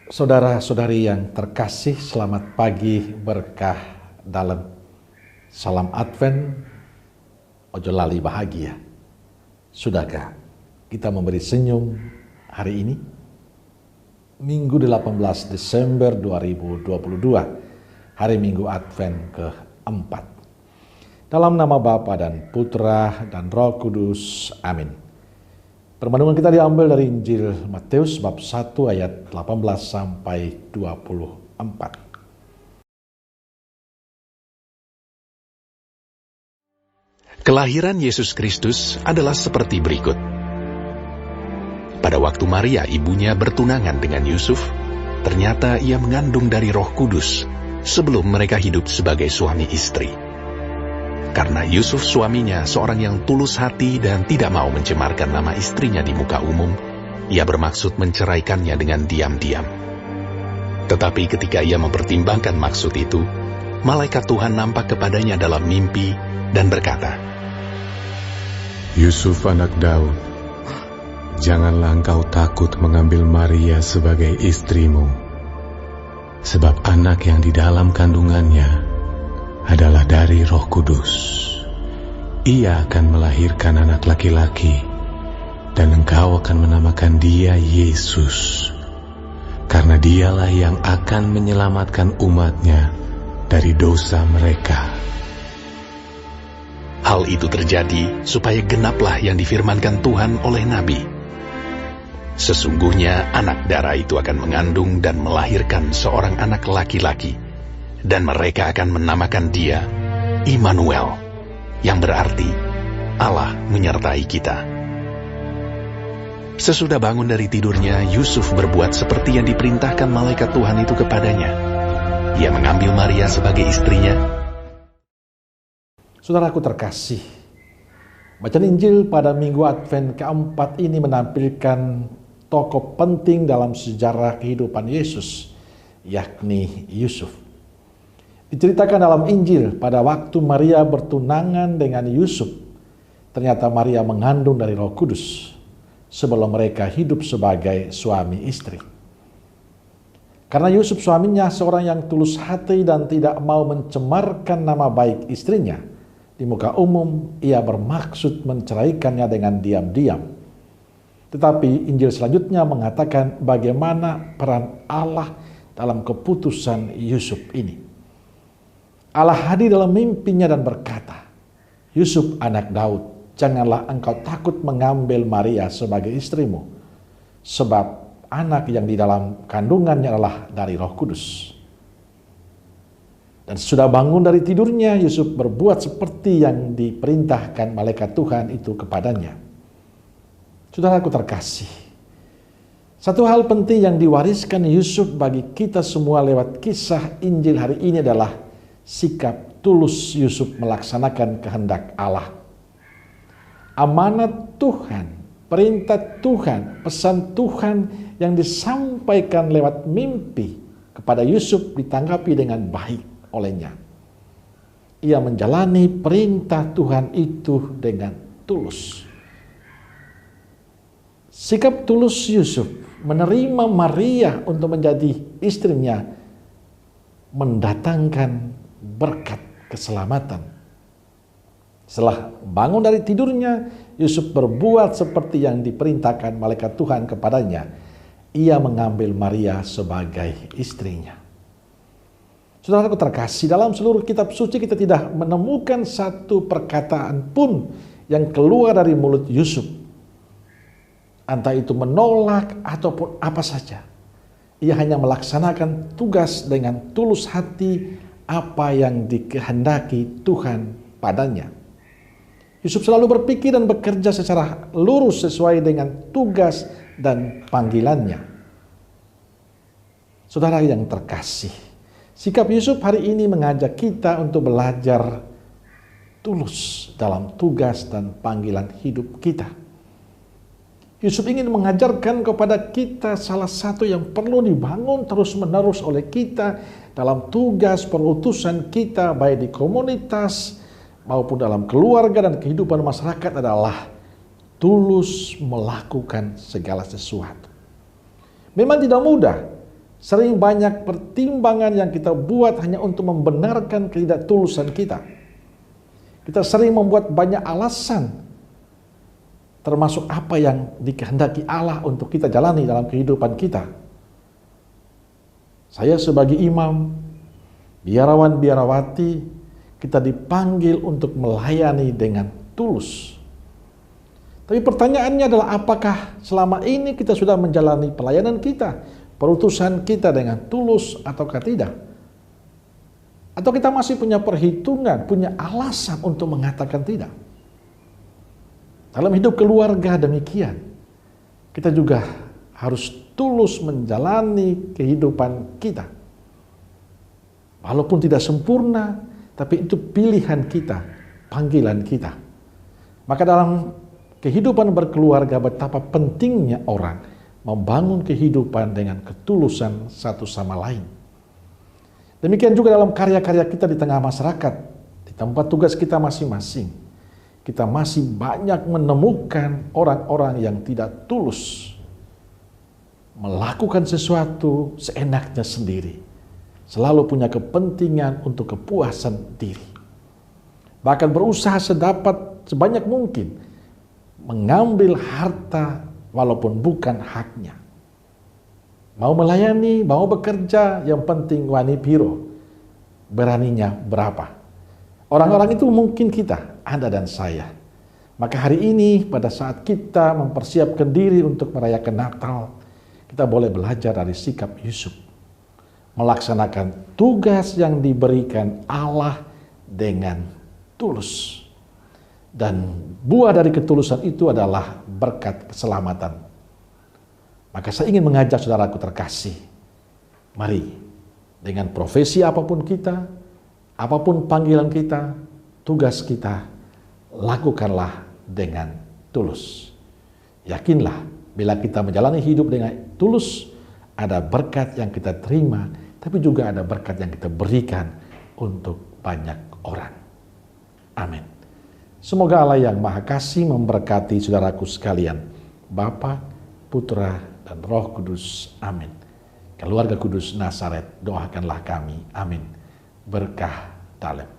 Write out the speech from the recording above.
Saudara-saudari yang terkasih, selamat pagi berkah dalam salam Advent, ojo lali bahagia. Sudahkah kita memberi senyum hari ini? Minggu 18 Desember 2022, hari Minggu Advent keempat. Dalam nama Bapa dan Putra dan Roh Kudus, amin. Permenungan kita diambil dari Injil Matius bab 1 ayat 18 sampai 24. Kelahiran Yesus Kristus adalah seperti berikut. Pada waktu Maria ibunya bertunangan dengan Yusuf, ternyata ia mengandung dari Roh Kudus sebelum mereka hidup sebagai suami istri. Karena Yusuf suaminya seorang yang tulus hati dan tidak mau mencemarkan nama istrinya di muka umum, ia bermaksud menceraikannya dengan diam-diam. Tetapi ketika ia mempertimbangkan maksud itu, malaikat Tuhan nampak kepadanya dalam mimpi dan berkata, Yusuf anak Daud, janganlah engkau takut mengambil Maria sebagai istrimu, sebab anak yang di dalam kandungannya adalah dari Roh Kudus. Ia akan melahirkan anak laki-laki, dan engkau akan menamakan dia Yesus, karena dialah yang akan menyelamatkan umatnya dari dosa mereka. Hal itu terjadi supaya genaplah yang difirmankan Tuhan oleh Nabi. Sesungguhnya anak darah itu akan mengandung dan melahirkan seorang anak laki-laki, dan mereka akan menamakan dia Immanuel, yang berarti Allah menyertai kita. Sesudah bangun dari tidurnya, Yusuf berbuat seperti yang diperintahkan malaikat Tuhan itu kepadanya. Ia mengambil Maria sebagai istrinya. Saudaraku terkasih, bacaan Injil pada Minggu Advent keempat ini menampilkan tokoh penting dalam sejarah kehidupan Yesus, yakni Yusuf. Diceritakan dalam Injil pada waktu Maria bertunangan dengan Yusuf, ternyata Maria mengandung dari Roh Kudus sebelum mereka hidup sebagai suami istri. Karena Yusuf suaminya seorang yang tulus hati dan tidak mau mencemarkan nama baik istrinya di muka umum, ia bermaksud menceraikannya dengan diam-diam. Tetapi Injil selanjutnya mengatakan bagaimana peran Allah dalam keputusan Yusuf ini. Allah hadir dalam mimpinya dan berkata, Yusuf anak Daud, janganlah engkau takut mengambil Maria sebagai istrimu, sebab anak yang di dalam kandungannya adalah dari Roh Kudus. Dan sudah bangun dari tidurnya, Yusuf berbuat seperti yang diperintahkan malaikat Tuhan itu kepadanya. Saudaraku terkasih, satu hal penting yang diwariskan Yusuf bagi kita semua lewat kisah Injil hari ini adalah sikap tulus Yusuf melaksanakan kehendak Allah. Amanat Tuhan, perintah Tuhan, pesan Tuhan yang disampaikan lewat mimpi kepada Yusuf ditanggapi dengan baik olehnya. Ia menjalani perintah Tuhan itu dengan tulus. Sikap tulus Yusuf menerima Maria untuk menjadi istrinya mendatangkan berkat keselamatan. Setelah bangun dari tidurnya, Yusuf berbuat seperti yang diperintahkan malaikat Tuhan kepadanya. Ia mengambil Maria sebagai istrinya. Saudaraku terkasih, dalam seluruh kitab suci kita tidak menemukan satu perkataan pun yang keluar dari mulut Yusuf, entah itu menolak ataupun apa saja. Ia hanya melaksanakan tugas dengan tulus hati apa yang dikehendaki Tuhan padanya. Yusuf selalu berpikir dan bekerja secara lurus sesuai dengan tugas dan panggilannya. Saudara yang terkasih, sikap Yusuf hari ini mengajak kita untuk belajar tulus dalam tugas dan panggilan hidup kita. Yusuf ingin mengajarkan kepada kita salah satu yang perlu dibangun terus-menerus oleh kita dalam tugas perutusan kita, baik di komunitas maupun dalam keluarga dan kehidupan masyarakat, adalah tulus melakukan segala sesuatu. Memang tidak mudah, Sering banyak pertimbangan yang kita buat hanya untuk membenarkan ketidaktulusan kita. Kita sering membuat banyak alasan, termasuk apa yang dikehendaki Allah untuk kita jalani dalam kehidupan kita. Saya sebagai imam, biarawan biarawati, kita dipanggil untuk melayani dengan tulus. Tapi pertanyaannya adalah, apakah selama ini kita sudah menjalani pelayanan kita, perutusan kita dengan tulus ataukah tidak? Atau kita masih punya perhitungan, punya alasan untuk mengatakan tidak? Dalam hidup keluarga demikian, kita juga harus tulus menjalani kehidupan kita. Walaupun tidak sempurna, tapi itu pilihan kita, panggilan kita. Maka dalam kehidupan berkeluarga, betapa pentingnya orang membangun kehidupan dengan ketulusan satu sama lain. Demikian juga dalam karya-karya kita di tengah masyarakat, di tempat tugas kita masing-masing. Kita masih banyak menemukan orang-orang yang tidak tulus, melakukan sesuatu seenaknya sendiri, selalu punya kepentingan untuk kepuasan diri. Bahkan berusaha sebanyak mungkin mengambil harta walaupun bukan haknya. Mau melayani, mau bekerja, yang penting wani piro, beraninya berapa. Orang-orang itu mungkin kita, Anda dan saya. Maka hari ini pada saat kita mempersiapkan diri untuk merayakan Natal, kita boleh belajar dari sikap Yusuf. Melaksanakan tugas yang diberikan Allah dengan tulus. Dan buah dari ketulusan itu adalah berkat keselamatan. Maka saya ingin mengajak saudaraku terkasih, mari dengan profesi apapun kita, apapun panggilan kita, tugas kita, lakukanlah dengan tulus. Yakinlah bila kita menjalani hidup dengan tulus, ada berkat yang kita terima, tapi juga ada berkat yang kita berikan untuk banyak orang. Amin. Semoga Allah yang Maha Kasih memberkati saudaraku sekalian, Bapa, Putra, dan Roh Kudus. Amin. Keluarga Kudus Nazaret, doakanlah kami. Amin. Berkah Dalem.